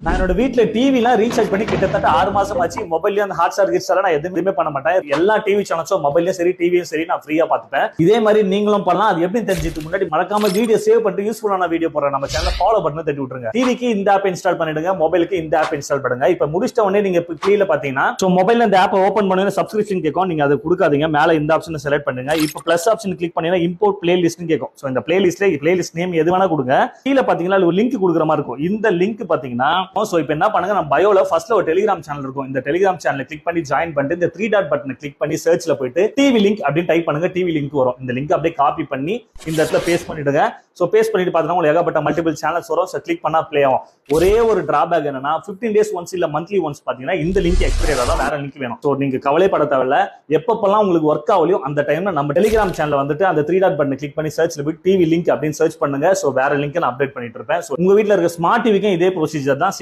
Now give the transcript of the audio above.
நான் என்னோட வீட்டுல டிவி எல்லாம் ரீசார்ஜ் பண்ணி கிட்டத்தட்ட 6 மாசம் ஆச்சு. மொபைல்லயும் அந்த ஹாட் ஸ்டார் கிட்ஸ் நான் எதுவுமே பண்ண மாட்டேன். எல்லா டிவி சேனல்ஸும் மொபைல்லயும் சரி டிவியும் சரி நான் ஃப்ரீயா பாத்துப்பேன். இதே மாதிரி நீங்களும் பண்ணலாம். அது எப்படி தெரிஞ்சுட்டு முன்னாடி மறக்காம வீடியோ சேவ் பண்ணிட்டு யூஸ்ஃபுல்லான வீடியோ போடுறேன். நம்ம சேனல் ஃபாலோ பண்ணி தட்டி விட்டுருங்க. டிவிக்கு இந்த ஆப் இன்ஸ்டால் பண்ணிடுங்க, மொபைலுக்கு இந்த ஆப் இன்ஸ்டால் பண்ணுங்க. இப்ப முடிச்சிட்ட உடனே நீங்க கீழே பாத்தீங்கன்னா மொபைல்ல இந்த ஆப் ஓபன் பண்ணி சப்ஸ்கிரிப்ஷன் கேட்கும். நீங்க அதை கொடுக்காதீங்க. மேல இந்த ஆப்ஷன் செலக்ட் பண்ணுங்க. இப்ப பிளஸ் ஆப்ஷன் கிளிக் பண்ணீங்கன்னா இம்போர்ட் பிளேலிஸ்ட் கேட்கும். சோ இந்த பிளேலிஸ்ட்ல பிளேலிஸ்ட் நேம் எது வேணா கொடுங்க. கீழே பாத்தீங்கன்னா ஒரு லிங்க் கொடுக்குற மாதிரி இருக்கும். இந்த லிங்க் பாத்தீங்கன்னா சோ இப்போ என்ன பண்ணுங்க, நம்ம பயோல ஃபர்ஸ்ட்ல ஒரு டெலிகிராம் சேனல் இருக்கும். இந்த டெலிகிராம் சேனலை கிளிக் பண்ணி ஜாயின் பண்ணிட்டு இந்த 3 டாட் பட்டனை கிளிக் பண்ணி சர்ச்ல போயிட்டு டிவி லிங்க் அப்படின்னு டைப் பண்ணுங்க. டிவி லிங்க் வரும். இந்த லிங்க் அப்படியே காப்பி பண்ணி இந்த இடத்துல பேஸ்ட் பண்ணிடுங்க. சோ பேஸ்ட் பண்ணிட்டு பாத்தீங்கன்னா உங்களுக்கு ஏகப்பட்ட மல்டிபிள் சேனல்ஸ் வரும். சோ கிளிக் பண்ணா ப்ளே ஆகும். ஒரே ஒரு டிராபேக் என்னன்னா 15 days ஒன்ஸ் இல்ல மந்த்லி ஒன்ஸ் பாத்தீங்கன்னா இந்த லிங்க் எக்ஸ்பைரி ஆகாத வேற லிங்க் வேணும். சோ நீங்க கவலைப்பட தேவையில்ல. எப்பப்பெல்லாம் உங்களுக்கு ஒர்க் ஆகலையோ அந்த டைம்ல நம்ம டெலிகிராம் சேனல் வந்துட்டு அந்த 3 டாட் பட்டனை கிளிக் பண்ணி சர்ச்ல போய் டிவி லிங்க் அப்படின்னு சர்ச் பண்ணுங்க. சோ வேற லிங்க் நான் அப்டேட் பண்ணிட்டு இருப்பேன். சோ உங்க வீட்ல இருக்க ஸ்மார்ட் டிவிக்கும் இதே ப்ரொசீஜர் தான்.